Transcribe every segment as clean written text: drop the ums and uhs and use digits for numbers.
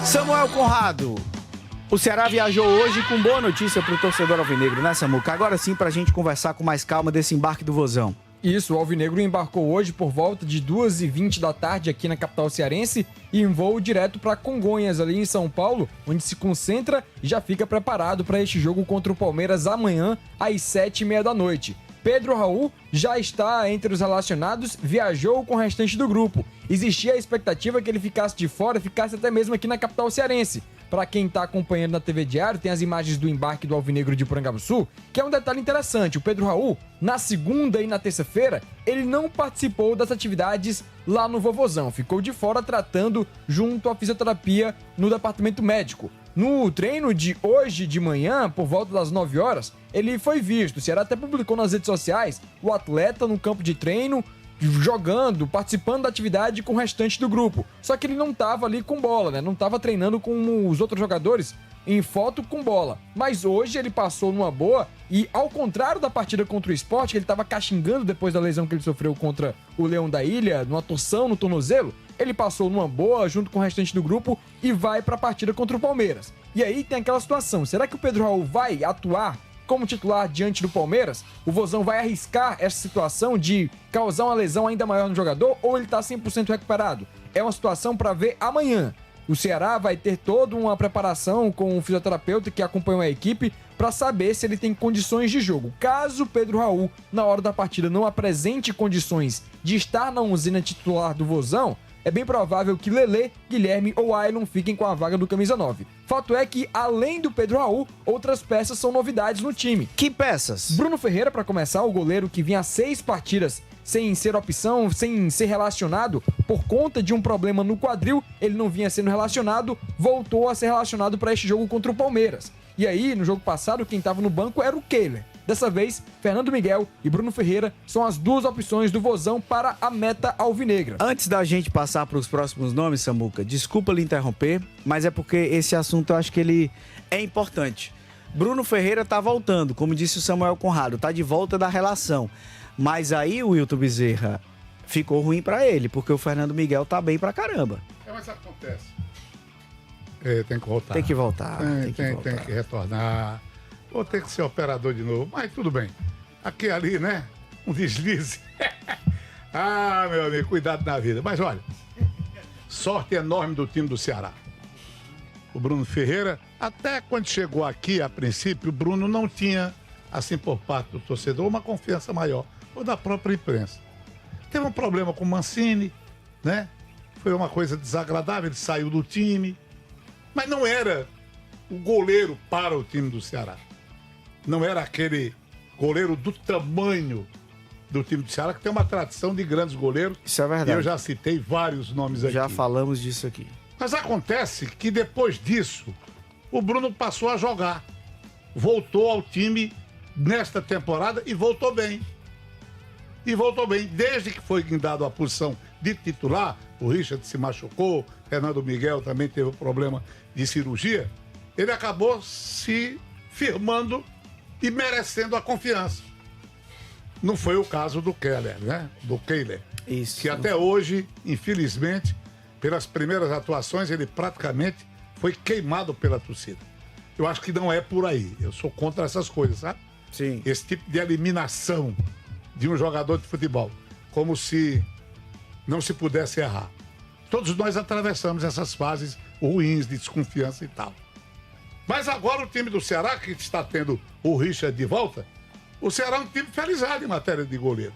Samuel Conrado, o Ceará viajou hoje com boa notícia para o torcedor alvinegro, né, Samuca? Agora sim, para a gente conversar com mais calma desse embarque do Vozão. Isso, o Alvinegro embarcou hoje por volta de 2h20 da tarde aqui na capital cearense e em voo direto para Congonhas, ali em São Paulo, onde se concentra e já fica preparado para este jogo contra o Palmeiras amanhã às 7h30 da noite. Pedro Raul já está entre os relacionados, viajou com o restante do grupo. Existia a expectativa que ele ficasse de fora, ficasse até mesmo aqui na capital cearense. Para quem está acompanhando na TV Diário, tem as imagens do embarque do Alvinegro de Porangabuçu, que é um detalhe interessante. O Pedro Raul, na segunda e na terça-feira, ele não participou das atividades lá no Vovozão. Ficou de fora tratando junto à fisioterapia no departamento médico. No treino de hoje de manhã, por volta das 9 horas, ele foi visto. O Ceará até publicou nas redes sociais o atleta no campo de treino, jogando, participando da atividade com o restante do grupo. Só que ele não estava ali com bola, né? Não estava treinando com os outros jogadores em foto com bola. Mas hoje ele passou numa boa e, ao contrário da partida contra o Sport, que ele estava caxingando depois da lesão que ele sofreu contra o Leão da Ilha, numa torção no tornozelo, ele passou numa boa junto com o restante do grupo e vai para a partida contra o Palmeiras. E aí tem aquela situação, será que o Pedro Raul vai atuar como titular diante do Palmeiras? O Vozão vai arriscar essa situação de causar uma lesão ainda maior no jogador ou ele está 100% recuperado? É uma situação para ver amanhã. O Ceará vai ter toda uma preparação com o fisioterapeuta que acompanhou a equipe para saber se ele tem condições de jogo. Caso Pedro Raul, na hora da partida, não apresente condições de estar na usina titular do Vozão, é bem provável que Lelê, Guilherme ou Ailon fiquem com a vaga do camisa 9. Fato é que, além do Pedro Raul, outras peças são novidades no time. Que peças? Bruno Ferreira, para começar, o goleiro que vinha 6 partidas sem ser opção, sem ser relacionado por conta de um problema no quadril, ele não vinha sendo relacionado, voltou a ser relacionado para este jogo contra o Palmeiras. E aí, no jogo passado, quem estava no banco era o Kehler. Dessa vez, Fernando Miguel e Bruno Ferreira são as duas opções do Vozão para a meta alvinegra. Antes da gente passar para os próximos nomes, Samuca, desculpa lhe interromper, mas é porque esse assunto eu acho que ele é importante. Bruno Ferreira tá voltando, como disse o Samuel Conrado, tá de volta da relação. Mas aí o Wilton Bezerra ficou ruim para ele, porque o Fernando Miguel tá bem pra caramba. Mas acontece. Tem que voltar. Tem que voltar. Tem que retornar. Vou ter que ser operador de novo, mas tudo bem. Aqui e ali, né? Um deslize. Ah, meu amigo, cuidado na vida. Mas olha, sorte enorme do time do Ceará. O Bruno Ferreira, até quando chegou aqui, a princípio, o Bruno não tinha, assim por parte do torcedor, uma confiança maior, ou da própria imprensa. Teve um problema com o Mancini, né? Foi uma coisa desagradável, ele saiu do time, mas não era o goleiro para o time do Ceará. Não era aquele goleiro do tamanho do time do Ceará, que tem uma tradição de grandes goleiros. Isso é verdade. E eu já citei vários nomes aqui. Já falamos disso aqui. Mas acontece que depois disso, o Bruno passou a jogar. Voltou ao time nesta temporada e voltou bem. Desde que foi dado a posição de titular, o Richard se machucou, Fernando Miguel também teve um problema de cirurgia, ele acabou se firmando e merecendo a confiança. Não foi o caso do Kehler, né? Do Kehler. Isso. Que até hoje, infelizmente, pelas primeiras atuações, ele praticamente foi queimado pela torcida. Eu acho que não é por aí. Eu sou contra essas coisas, sabe? Sim. Esse tipo de eliminação de um jogador de futebol. Como se não se pudesse errar. Todos nós atravessamos essas fases ruins de desconfiança e tal. Mas agora o time do Ceará, que está tendo o Richard de volta, o Ceará é um time felizado em matéria de goleiro.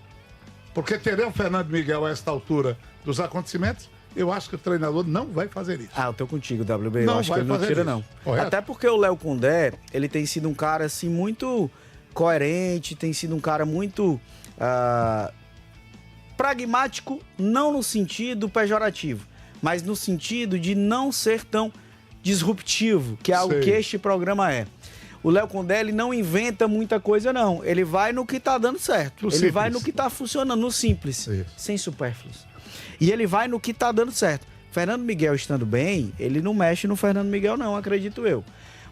Porque teremos o Fernando Miguel a esta altura dos acontecimentos, eu acho que o treinador não vai fazer isso. Ah, eu tô contigo, WB. Eu Não acho que vai ele não fazer tira, isso. não. Correto? Até porque o Léo Condé, ele tem sido um cara, assim, muito coerente, tem sido um cara muito pragmático, não no sentido pejorativo, mas no sentido de não ser tão disruptivo, que é algo que este programa é. O Léo Condé, ele não inventa muita coisa, não. Ele vai no que tá dando certo. Ele vai no que tá funcionando, no simples, sem supérfluos. E ele vai no que tá dando certo. Fernando Miguel estando bem, ele não mexe no Fernando Miguel, não, acredito eu.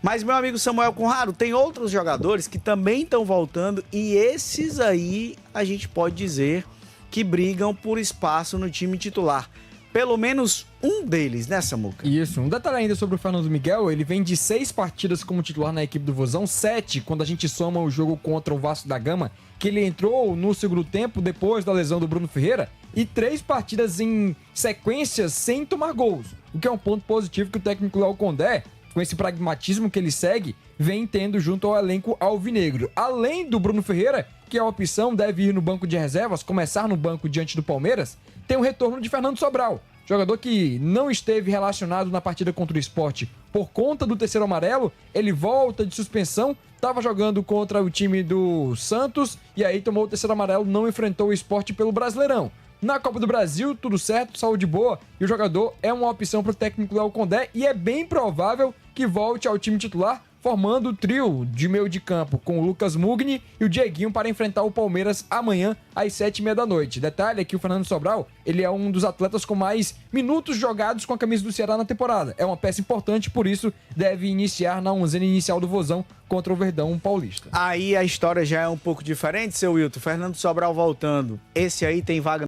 Mas, meu amigo Samuel Conrado, tem outros jogadores que também estão voltando e esses aí a gente pode dizer que brigam por espaço no time titular. pelo menos um deles, né, Samuca? Isso. Um detalhe ainda sobre o Fernando Miguel, ele vem de 6 partidas como titular na equipe do Vozão, 7 quando a gente soma o jogo contra o Vasco da Gama, que ele entrou no segundo tempo depois da lesão do Bruno Ferreira, e 3 partidas em sequência sem tomar gols, o que é um ponto positivo que o técnico Léo Condé, com esse pragmatismo que ele segue, vem tendo junto ao elenco alvinegro. Além do Bruno Ferreira, que é a opção, deve ir no banco de reservas, começar no banco diante do Palmeiras, tem o retorno de Fernando Sobral, jogador que não esteve relacionado na partida contra o Sport por conta do terceiro amarelo. Ele volta de suspensão, estava jogando contra o time do Santos e aí tomou o terceiro amarelo, não enfrentou o Sport pelo Brasileirão. Na Copa do Brasil, tudo certo, saúde boa, e o jogador é uma opção para o técnico Léo Condé e é bem provável que volte ao time titular, formando o trio de meio de campo com o Lucas Mugni e o Dieguinho para enfrentar o Palmeiras amanhã às 7h30 da noite. Detalhe é que o Fernando Sobral, ele é um dos atletas com mais minutos jogados com a camisa do Ceará na temporada. É uma peça importante, por isso deve iniciar na onzena inicial do Vozão contra o Verdão Paulista. Aí a história já é um pouco diferente, seu Wilton. Fernando Sobral voltando. Esse aí tem vaga